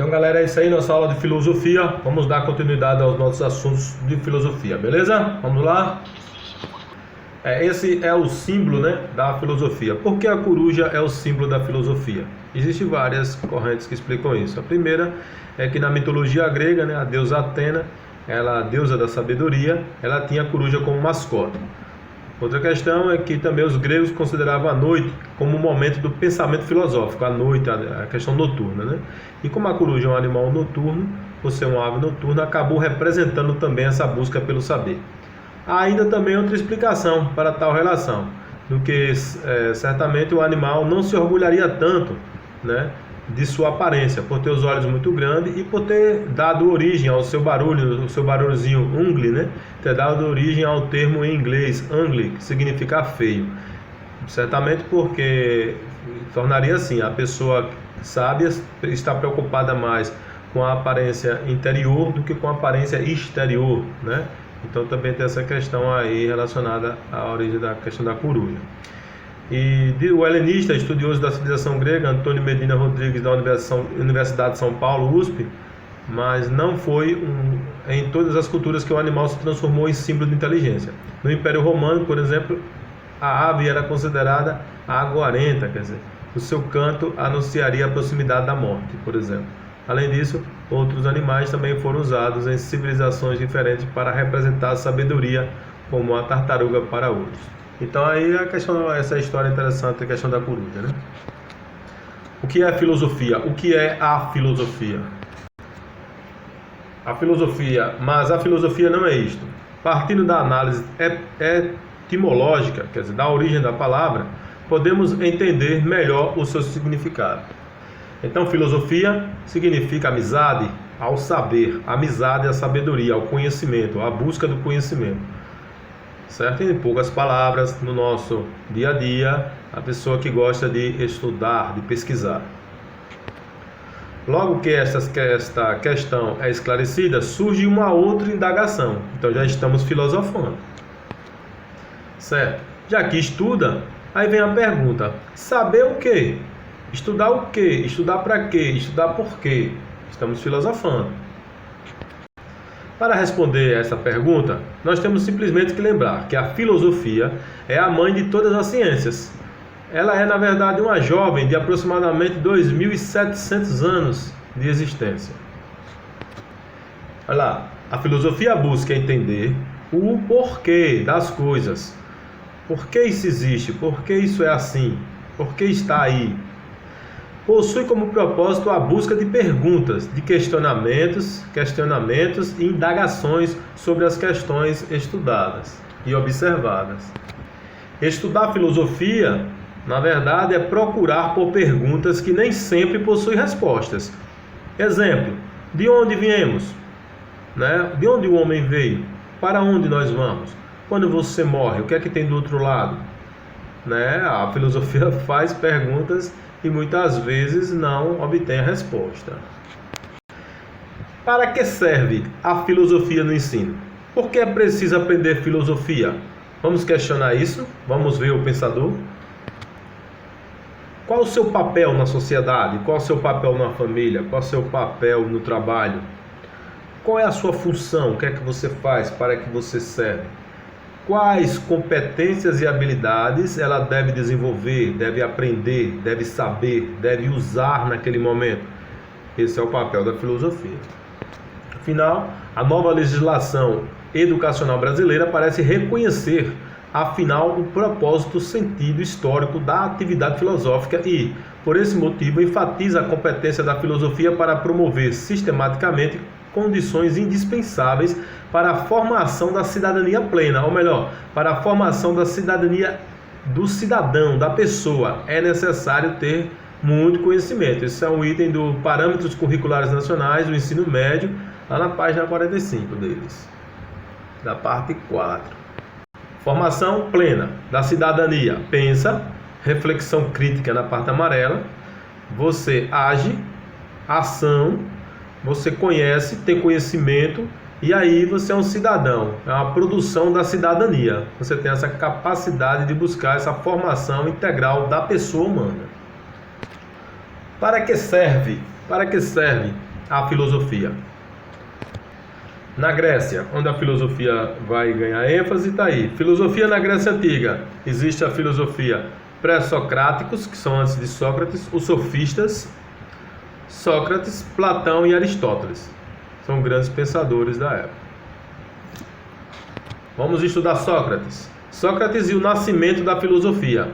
Então, galera, é isso aí, nossa aula de filosofia. Vamos dar continuidade aos nossos assuntos de filosofia, beleza? Vamos lá? Esse é o símbolo, né, da filosofia. Por que a coruja é o símbolo da filosofia? Existem várias correntes que explicam isso. A primeira é que na mitologia grega, né, a deusa Atena, ela, a deusa da sabedoria, ela tinha a coruja como mascote. Outra questão é que também os gregos consideravam a noite como um momento do pensamento filosófico, a noite, a questão noturna, né? E como a coruja é um animal noturno, por ser uma ave noturna, acabou representando também essa busca pelo saber. Há ainda também outra explicação para tal relação, do que certamente o animal não se orgulharia tanto, né, de sua aparência, por ter os olhos muito grandes e por ter dado origem ao seu barulho, o seu barulhozinho ungly, né? Ter dado origem ao termo em inglês ugly, que significa feio. Certamente porque tornaria assim, a pessoa sábia está preocupada mais com a aparência interior do que com a aparência exterior, né? Então também tem essa questão aí relacionada à origem da questão da coruja. E o helenista, estudioso da civilização grega, Antônio Medina Rodrigues, da Universidade de São Paulo, USP, mas não foi em todas as culturas que o animal se transformou em símbolo de inteligência. No Império Romano, por exemplo, a ave era considerada aguarenta, quer dizer, o seu canto anunciaria a proximidade da morte, por exemplo. Além disso, outros animais também foram usados em civilizações diferentes para representar a sabedoria, como a tartaruga para outros. Então aí a questão, essa história interessante, a questão da coruja, né? O que é filosofia? O que é a filosofia? Mas a filosofia não é isto. Partindo da análise etimológica, quer dizer, da origem da palavra, podemos entender melhor o seu significado. Então, filosofia significa amizade ao saber, amizade à sabedoria, ao conhecimento, à busca do conhecimento. Certo? Em poucas palavras, no nosso dia a dia, a pessoa que gosta de estudar, de pesquisar. Logo que esta questão é esclarecida, surge uma outra indagação. Então já estamos filosofando. Certo? Já que estuda, aí vem a pergunta: saber o quê? Estudar o quê? Estudar para quê? Estudar por quê? Estamos filosofando. Para responder a essa pergunta, nós temos simplesmente que lembrar que a filosofia é a mãe de todas as ciências. Ela é, na verdade, uma jovem de aproximadamente 2.700 anos de existência. Olha lá, a filosofia busca entender o porquê das coisas. Por que isso existe? Por que isso é assim? Por que está aí? Possui como propósito a busca de perguntas, de questionamentos e indagações sobre as questões estudadas e observadas. Estudar filosofia, na verdade, é procurar por perguntas que nem sempre possuem respostas. Exemplo: de onde viemos? Né? De onde o homem veio? Para onde nós vamos? Quando você morre, o que é que tem do outro lado? Né? A filosofia faz perguntas e muitas vezes não obtém a resposta. Para que serve a filosofia no ensino? Por que é preciso aprender filosofia? Vamos questionar isso? Vamos ver o pensador? Qual o seu papel na sociedade? Qual o seu papel na família? Qual o seu papel no trabalho? Qual é a sua função? O que é que você faz? Para que você serve? Quais competências e habilidades ela deve desenvolver, deve aprender, deve saber, deve usar naquele momento? Esse é o papel da filosofia. Afinal, a nova legislação educacional brasileira parece reconhecer, afinal, o propósito, o sentido histórico da atividade filosófica e, por esse motivo, enfatiza a competência da filosofia para promover sistematicamente condições indispensáveis para a formação da cidadania plena, ou melhor, para a formação da cidadania do cidadão, da pessoa. É necessário ter muito conhecimento. Esse é um item do Parâmetros Curriculares Nacionais do Ensino Médio, lá na página 45 deles, da parte 4. Formação plena da cidadania. Pensa, reflexão crítica na parte amarela, você age, ação, você conhece, tem conhecimento, e aí você é um cidadão. É uma produção da cidadania. Você tem essa capacidade de buscar essa formação integral da pessoa humana. Para que serve? Para que serve a filosofia. Na Grécia, onde a filosofia vai ganhar ênfase, está aí. Filosofia na Grécia Antiga. Existe a filosofia pré-socráticos, que são antes de Sócrates, os sofistas, Sócrates, Platão e Aristóteles. São grandes pensadores da época. Vamos estudar Sócrates. Sócrates e o nascimento da filosofia.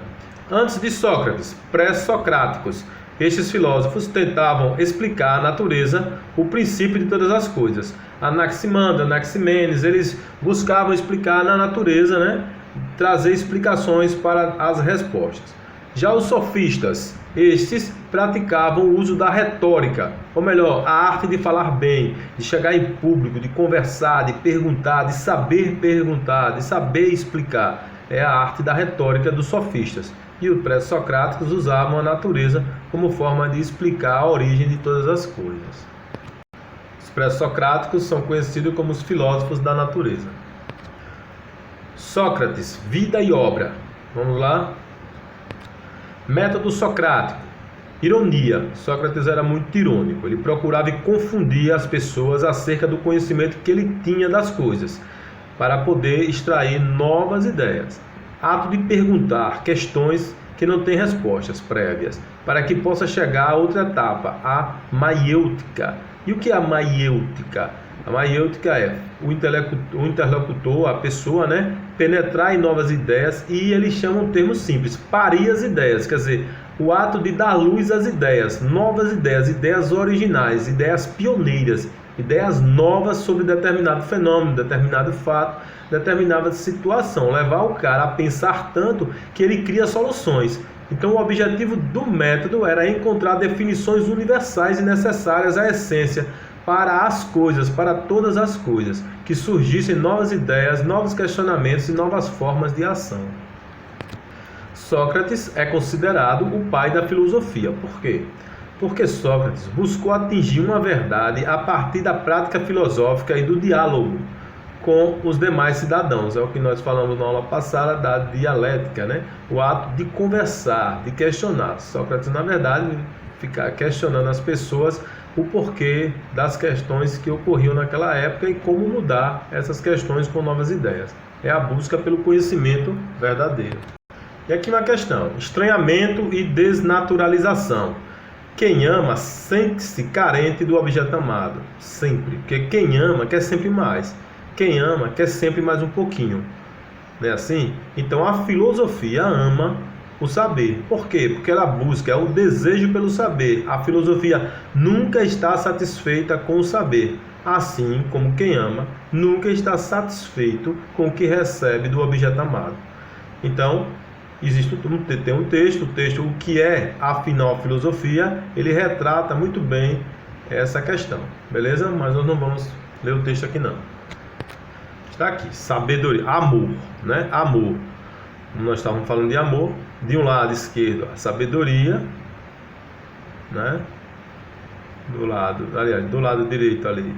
Antes de Sócrates, pré-socráticos. Estes filósofos tentavam explicar a natureza, o princípio de todas as coisas. Anaximandro, Anaximenes, eles buscavam explicar na natureza, né? Trazer explicações para as respostas. Já os sofistas, estes praticavam o uso da retórica, ou melhor, a arte de falar bem, de chegar em público, de conversar, de perguntar, de saber perguntar, de saber explicar. É a arte da retórica dos sofistas. E os pré-socráticos usavam a natureza como forma de explicar a origem de todas as coisas. Os pré-socráticos são conhecidos como os filósofos da natureza. Sócrates, vida e obra. Vamos lá? Método socrático. Ironia. Sócrates era muito irônico. Ele procurava confundir as pessoas acerca do conhecimento que ele tinha das coisas, para poder extrair novas ideias. Ato de perguntar questões que não têm respostas prévias, para que possa chegar a outra etapa, a maiêutica. E o que é a maiêutica? A maiêutica é o interlocutor, a pessoa, né, penetrar em novas ideias, e eles chamam um termo simples, parir as ideias, quer dizer, o ato de dar luz às ideias, novas ideias, ideias originais, ideias pioneiras, ideias novas sobre determinado fenômeno, determinado fato, determinada situação, levar o cara a pensar tanto que ele cria soluções. Então o objetivo do método era encontrar definições universais e necessárias à essência para as coisas, para todas as coisas, que surgissem novas ideias, novos questionamentos e novas formas de ação. Sócrates é considerado o pai da filosofia. Por quê? Porque Sócrates buscou atingir uma verdade a partir da prática filosófica e do diálogo com os demais cidadãos. É o que nós falamos na aula passada da dialética, né? O ato de conversar, de questionar. Sócrates, na verdade, ficar questionando as pessoas o porquê das questões que ocorriam naquela época e como mudar essas questões com novas ideias. É a busca pelo conhecimento verdadeiro. E aqui uma questão: estranhamento e desnaturalização. Quem ama sente-se carente do objeto amado, sempre, porque quem ama quer sempre mais. Quem ama quer sempre mais um pouquinho, não é assim? Então a filosofia ama o saber. Por quê? Porque ela busca, é o desejo pelo saber. A filosofia nunca está satisfeita com o saber, assim como quem ama nunca está satisfeito com o que recebe do objeto amado. Então, tem um texto, o que é, afinal, a filosofia, ele retrata muito bem essa questão, beleza? Mas nós não vamos ler o texto aqui não. Está aqui, sabedoria, amor, né? Amor. Nós estávamos falando de amor. De um lado esquerdo, a sabedoria, né? Do lado direito ali,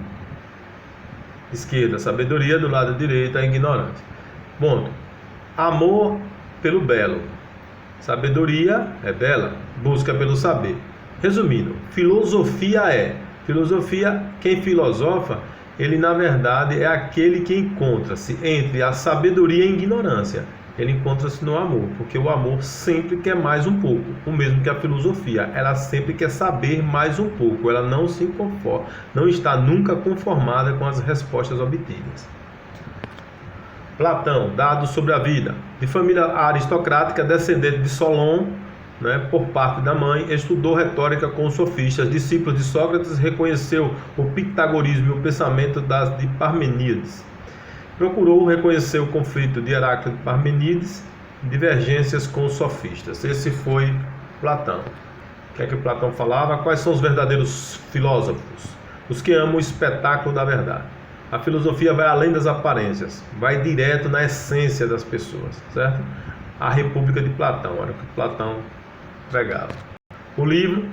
esquerda, a sabedoria, do lado direito, a ignorância. Bom, amor pelo belo, sabedoria é bela, busca pelo saber. Resumindo, filosofia, quem filosofa, ele na verdade é aquele que encontra-se entre a sabedoria e a ignorância. Ele encontra-se no amor, porque o amor sempre quer mais um pouco, o mesmo que a filosofia, ela sempre quer saber mais um pouco, ela não se conforma, não está nunca conformada com as respostas obtidas. Platão, dados sobre a vida. De família aristocrática, descendente de Solon, né, por parte da mãe, estudou retórica com os sofistas, discípulos de Sócrates, reconheceu o pitagorismo e o pensamento de Parmênides. Procurou reconhecer o conflito de Heráclito e Parmênides, divergências com os sofistas. Esse foi Platão. O que é que Platão falava? Quais são os verdadeiros filósofos? Os que amam o espetáculo da verdade. A filosofia vai além das aparências, vai direto na essência das pessoas, certo? A República de Platão, era o que Platão pregava. O livro,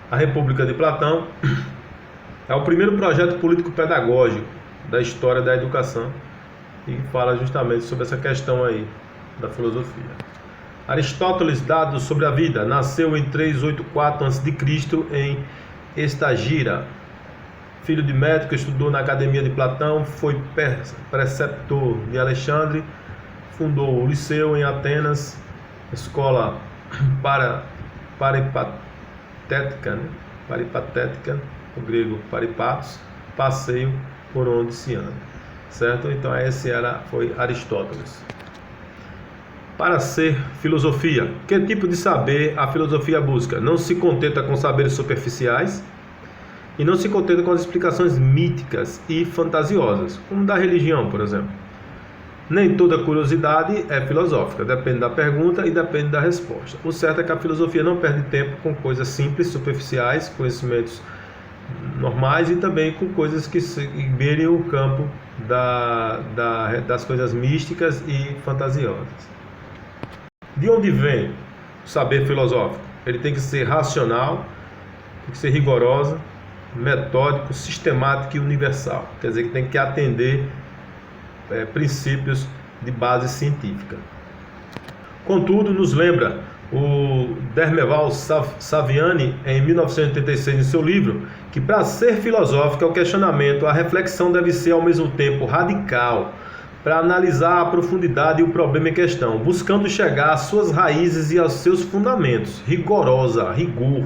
A República de Platão, é o primeiro projeto político-pedagógico da história da educação e fala justamente sobre essa questão aí da filosofia. Aristóteles, dados sobre a vida, nasceu em 384 a.C. em Estagira, filho de médico, estudou na Academia de Platão, foi preceptor de Alexandre, fundou o Liceu em Atenas, escola paripatética, né? Paripatética, o grego paripatos, passeio por onde se anda, certo? Então esse foi Aristóteles. Para ser filosofia, que tipo de saber a filosofia busca? Não se contenta com saberes superficiais e não se contenta com as explicações míticas e fantasiosas, como da religião, por exemplo. Nem toda curiosidade é filosófica, depende da pergunta e depende da resposta. O certo é que a filosofia não perde tempo com coisas simples, superficiais, conhecimentos normais e também com coisas que beirem o campo das coisas místicas e fantasiosas. De onde vem o saber filosófico? Ele tem que ser racional, tem que ser rigoroso, metódico, sistemático e universal. Quer dizer que tem que atender princípios de base científica. Contudo, nos lembra o Dermeval Saviani, em 1986, em seu livro, que para ser filosófico, o questionamento, a reflexão deve ser ao mesmo tempo radical, para analisar a profundidade e o problema em questão, buscando chegar às suas raízes e aos seus fundamentos, rigorosa, rigor,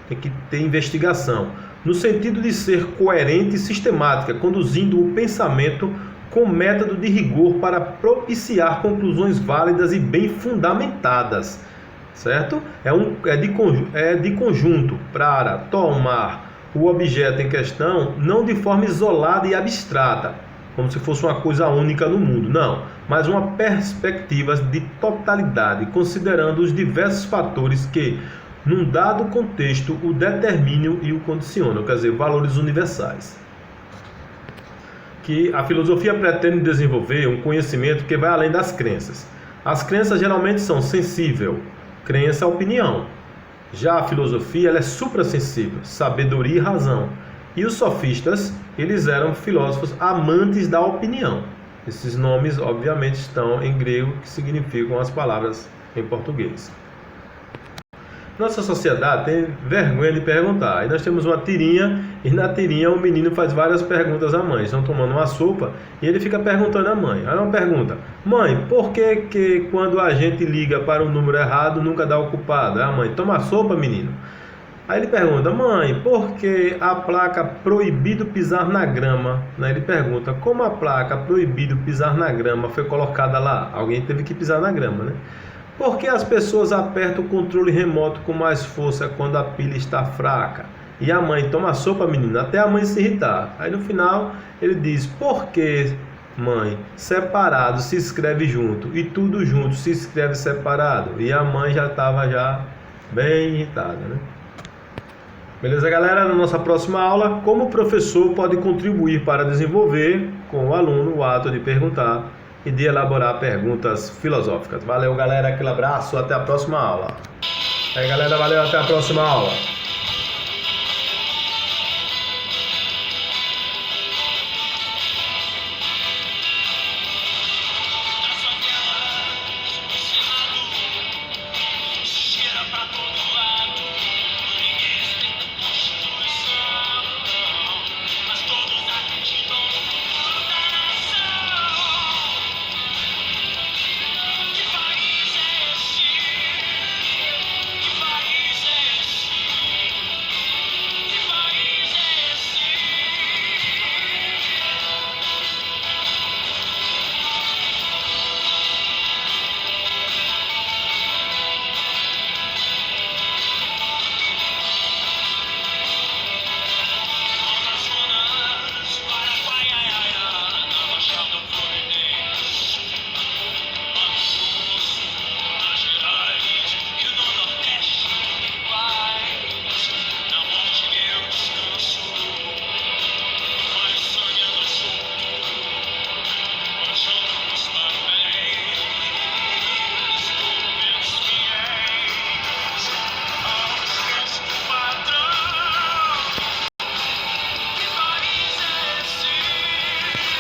tem que ter investigação, no sentido de ser coerente e sistemática, conduzindo o pensamento com método de rigor para propiciar conclusões válidas e bem fundamentadas, certo? É de conjunto para tomar o objeto em questão, não de forma isolada e abstrata, como se fosse uma coisa única no mundo, não, mas uma perspectiva de totalidade, considerando os diversos fatores que, num dado contexto, o determinam e o condicionam, quer dizer, valores universais. Que a filosofia pretende desenvolver um conhecimento que vai além das crenças. As crenças geralmente são sensível, crença é opinião. Já a filosofia ela é suprassensível, sabedoria e razão. E os sofistas, eles eram filósofos amantes da opinião. Esses nomes, obviamente, estão em grego, que significam as palavras em português. Nossa sociedade tem vergonha de perguntar. Aí nós temos uma tirinha, e na tirinha o menino faz várias perguntas à mãe. Estão tomando uma sopa e ele fica perguntando à mãe. Aí uma pergunta: mãe, por que quando a gente liga para o número errado nunca dá o culpado? Aí a mãe: toma a sopa, menino. Aí ele pergunta: mãe, por que a placa proibido pisar na grama? Aí ele pergunta: como a placa proibido pisar na grama foi colocada lá? Alguém teve que pisar na grama, né? Por que as pessoas apertam o controle remoto com mais força quando a pilha está fraca? E a mãe: toma sopa, menina, até a mãe se irritar. Aí no final ele diz: por que, mãe, separado se escreve junto e tudo junto se escreve separado? E a mãe já estava bem irritada, né? Beleza, galera? Na nossa próxima aula, como o professor pode contribuir para desenvolver com o aluno o ato de perguntar e de elaborar perguntas filosóficas. Valeu, galera, aquele abraço, até a próxima aula. Aí, galera, valeu, até a próxima aula.